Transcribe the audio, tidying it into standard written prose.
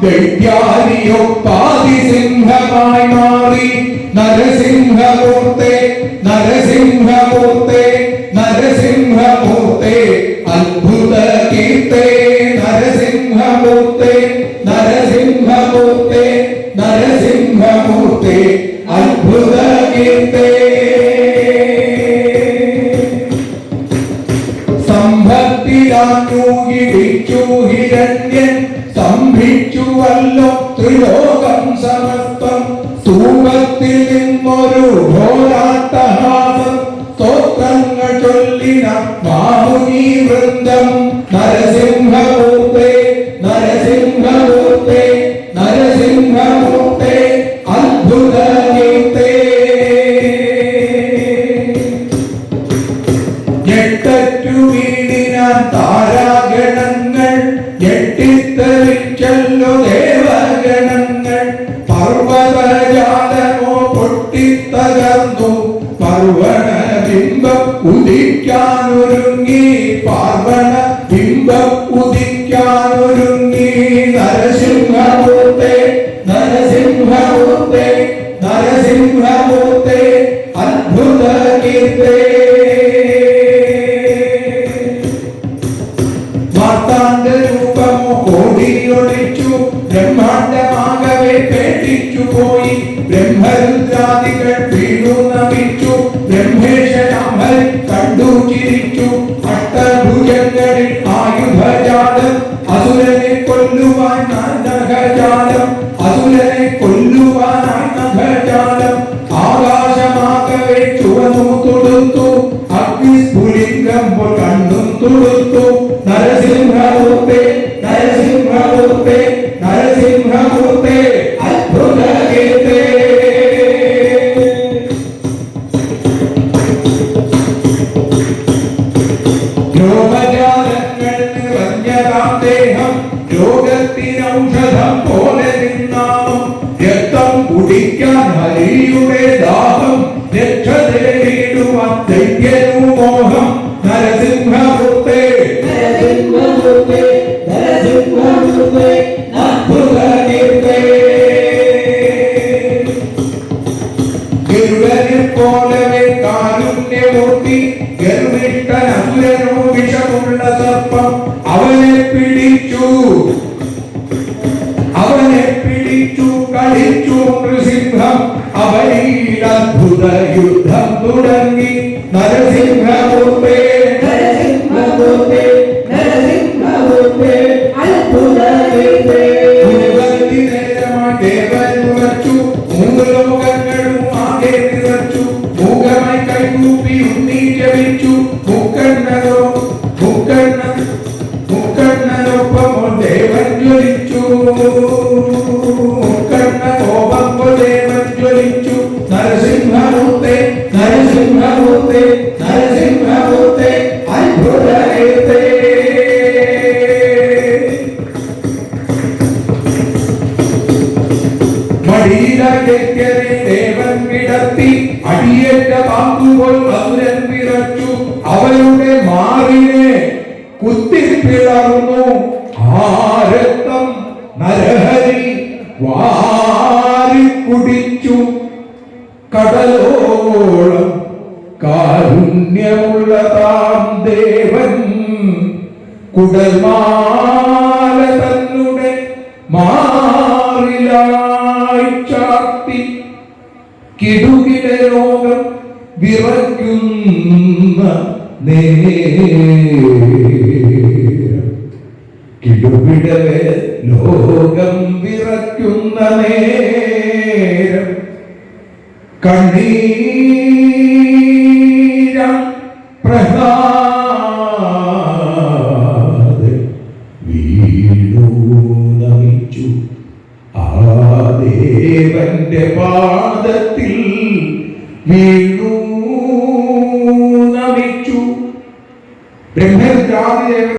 ദൈത്യാരിയൊപ്പാതിസിംഹമായി മാറി നരസിംഹമൂർത്തേ നരസിംഹമൂർത്തേ നരസിംഹമൂർത്തേ അത്ഭുത കീർത്തേ നരസിംഹമൂർത്തേ നരസിംഹമൂർത്തേ നരസിംഹമൂർത്തേ അത്ഭുത കീർത്തേ സംഭക്തിരാഞ്ഞൂകിടിച്ചു ഹിരണ്യൻ സംഭിച്ചുവല്ലോ ത്രിലോകം സമസ്തം സ്തൂപത്തിൽ നിന്നൊരു ഘോരാട്ടഹാസം സ്തോത്രങ്ങൾ ചൊല്ലിന മാമുനി വൃന്ദം നരസിംഹമൂർത്തേ നരസിംഹമൂർത്തേ നരസിംഹമൂർത്തേ അത്ഭുത കീർത്തേ ഞെട്ടറ്റു വീണിന താരാഗണങ്ങൾ ഞെട്ടിത്തെറിച്ചല്ലോ ദേവഗണങ്ങൾ പർവ്വതജാലമോ പൊട്ടിത്തകർന്നു പർവണ ബിംബം ഉദിക്കാനൊരുങ്ങി പാർവണ ബിംബം ഉദിക്കാനൊരുങ്ങി നരസിംഹമൂർത്തേ നരസിംഹമൂർത്തേ നരസിംഹമൂർത്തേ അത്ഭുത കീർത്തേ രൂപമോ കോടിയൊളിച്ചു ബ്രഹ്മാണ്ടമാകവെ പേടിച്ചു പോയി ബ്രഹ്മരുദ്രാദികൾ വീണു നമിച്ചു ബ്രഹ്മേശനാമൽ കണ്ടു ചിരിച്ചു അഷ്ടഭുജങ്ങളിൽ ആയുധജാലം അസുരനെ കൊല്ലുവാനായി നഖജാലം അസുരനെ കൊല്ലുവാനായി നഖജാലം ആകാശമാകവെ ചുവന്നു തൊടുത്തു അഗ്നിസ്ഫുലിംഗം കണ്ണും തൊടുത്തു നരസിംഹമൂർത്തേ നരസിംഹമൂർത്തേ നരസിംഹമൂർത്തേ അത്ഭുത കീർത്തേ രോഗജാലങ്ങൾ നിറഞ്ഞതാം ദേഹം രോഗത്തിനൗഷധം പോലെ നിന്നാമം രക്തം കുടിക്കാൻ ഹരിയുടെ ദാഹം രക്ഷ തേടിടുവാൻ ദൈത്യനു മോഹം നരസിംഹമൂർത്തേ നരസിംഹമൂർത്തേ നരസിംഹമൂർത്തേ അത്ഭുത കീർത്തേ ഗരുഡനെ പോലവെ കാരുണ്യമൂർത്തി ഗരുഡിഷ്ടൻ അസുരനോ വിഷമുള്ള സർപ്പം അവനെ പിടിച്ചു കളിച്ചു നൃസിംഹം അവനിൽ അദ്ഭുത യുദ്ധം തുടങ്ങി നരസിംഹമൂർത്തേ നരസിംഹമൂർത്തേ നരസിംഹമൂർത്തേ അത്ഭുത കീർത്തേ ദേവൻ ഉറച്ചു മൂന്ന് ലോകങ്ങളും ആകെ നിറച്ചു മൂകമായി കൈകൂപ്പി ഉണ്ണി ജപിച്ചു മുക്കണ്ണനൊപ്പമോ ദേവൻ ജ്വലിച്ചു നരസിംഹമൂർത്തേ നരസിംഹമൂർത്തേ നരസിംഹമൂർത്തേ അത്ഭുത കീർത്തേ മടിയിലെ ദേവൻ കിടത്തി അടിയേറ്റ പാമ്പുപോൽ അസുരൻ വിറച്ചു അവരുടെ മാറിനെ കുത്തിപ്പിളർന്നു ആ രക്തം നരഹരി വാരി കുടിച്ചു കടലോളം കാരുണ്യമുള്ളതാം ദേവൻ കുടൽമാല തന്നെ മാറിലായി ചാർത്തി കിടുകിട ലോകം വിറയ്ക്കുന്ന നേരം കിടുകിടവേ ലോകം വിറയ്ക്കുന്ന നേരം കണ്ണീരം പ്രഹ്ലാദൻ വീണു നമിച്ചു ആ ദേവന്റെ പാദത്തിൽ വീണു നമിച്ചു ബ്രഹ്മരുദ്രാദിദേവൻ